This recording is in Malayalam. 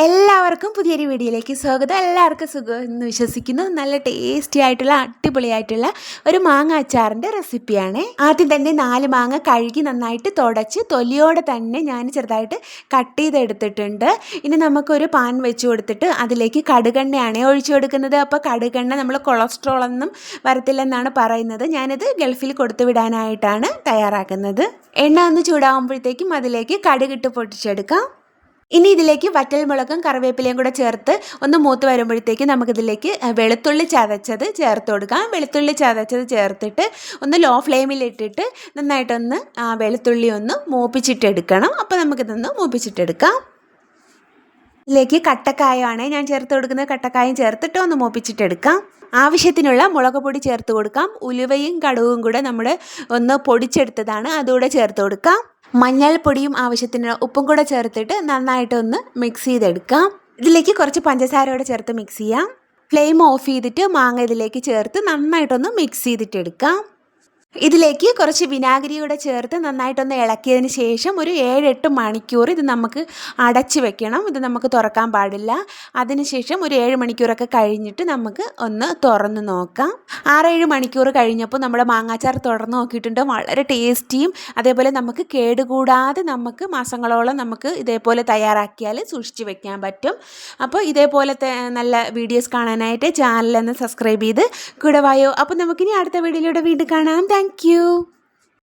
എല്ലാവർക്കും പുതിയൊരു വീഡിയോയിലേക്ക് സ്വാഗതം. എല്ലാവർക്കും സുഖം എന്ന് വിശ്വസിക്കുന്നു. നല്ല ടേസ്റ്റി ആയിട്ടുള്ള അടിപൊളിയായിട്ടുള്ള ഒരു മാങ്ങ അച്ചാറിൻ്റെ റെസിപ്പിയാണ്. ആദ്യം തന്നെ 4 മാങ്ങ കഴുകി നന്നായിട്ട് തുടച്ച് തൊലിയോടെ തന്നെ ഞാൻ ചെറുതായിട്ട് കട്ട് ചെയ്തെടുത്തിട്ടുണ്ട്. ഇനി നമുക്കൊരു പാൻ വെച്ച് കൊടുത്തിട്ട് അതിലേക്ക് കടുകെണ്ണയാണ് ഒഴിച്ചു കൊടുക്കുന്നത്. അപ്പോൾ കടുകെണ്ണ നമ്മൾ കൊളസ്ട്രോൾ ഒന്നും വരത്തില്ലെന്നാണ് പറയുന്നത്. ഞാനിത് ഗൾഫിൽ കൊടുത്തു വിടാനായിട്ടാണ് തയ്യാറാക്കുന്നത്. എണ്ണ ഒന്ന് ചൂടാകുമ്പോഴത്തേക്കും അതിലേക്ക് കടുകിട്ട് പൊട്ടിച്ചെടുക്കാം. ഇനി ഇതിലേക്ക് വറ്റൽമുളകും കറിവേപ്പിലയും കൂടെ ചേർത്ത് ഒന്ന് മൂത്ത് വരുമ്പോഴത്തേക്ക് നമുക്കിതിലേക്ക് വെളുത്തുള്ളി ചതച്ചത് ചേർത്ത് കൊടുക്കാം. വെളുത്തുള്ളി ചതച്ചത് ചേർത്തിട്ട് ഒന്ന് ലോ ഫ്ലെയിമിലിട്ടിട്ട് നന്നായിട്ടൊന്ന് വെളുത്തുള്ളി ഒന്ന് മൂപ്പിച്ചിട്ടെടുക്കണം. അപ്പോൾ നമുക്കിതൊന്ന് മൂപ്പിച്ചിട്ടെടുക്കാം. ഇതിലേക്ക് കട്ടക്കായമാണ് ഞാൻ ചേർത്ത് കൊടുക്കുന്നത്. കട്ടക്കായം ചേർത്തിട്ട് ഒന്ന് മൂപ്പിച്ചിട്ടെടുക്കാം. ആവശ്യത്തിനുള്ള മുളക് പൊടി ചേർത്ത് കൊടുക്കാം. ഉലുവയും കടുകും കൂടെ നമ്മൾ ഒന്ന് പൊടിച്ചെടുത്തതാണ്, അതുകൂടെ ചേർത്ത് കൊടുക്കാം. മഞ്ഞൾപ്പൊടിയും ആവശ്യത്തിന് ഉപ്പും കൂടെ ചേർത്തിട്ട് നന്നായിട്ടൊന്ന് മിക്സ് ചെയ്തെടുക്കാം. ഇതിലേക്ക് കുറച്ച് പഞ്ചസാരയോടെ ചേർത്ത് മിക്സ് ചെയ്യാം. ഫ്ലെയിം ഓഫ് ചെയ്തിട്ട് മാങ്ങ ഇതിലേക്ക് ചേർത്ത് നന്നായിട്ടൊന്ന് മിക്സ് ചെയ്തിട്ടെടുക്കാം. ഇതിലേക്ക് കുറച്ച് വിനാഗിരി കൂടെ ചേർത്ത് നന്നായിട്ടൊന്ന് ഇളക്കിയതിന് ശേഷം ഒരു 7-8 മണിക്കൂർ ഇത് നമുക്ക് അടച്ച് വെക്കണം. ഇത് നമുക്ക് തുറക്കാൻ പാടില്ല. അതിനുശേഷം ഒരു 7 മണിക്കൂറൊക്കെ കഴിഞ്ഞിട്ട് നമുക്ക് ഒന്ന് തുറന്ന് നോക്കാം. 6-7 മണിക്കൂർ കഴിഞ്ഞപ്പോൾ നമ്മുടെ മാങ്ങാച്ചാർ തുറന്ന് നോക്കിയിട്ടുണ്ട്. വളരെ ടേസ്റ്റിയും അതേപോലെ നമുക്ക് കേടുകൂടാതെ നമുക്ക് മാസങ്ങളോളം നമുക്ക് ഇതേപോലെ തയ്യാറാക്കിയാൽ സൂക്ഷിച്ച് വെക്കാൻ പറ്റും. അപ്പോൾ ഇതേപോലത്തെ നല്ല വീഡിയോസ് കാണാനായിട്ട് ചാനലൊന്ന് സബ്സ്ക്രൈബ് ചെയ്ത് കൂടെ വായോ. അപ്പോൾ നമുക്കിനി അടുത്ത വീഡിയോയിലൂടെ വീണ്ടും കാണാം. Thank you.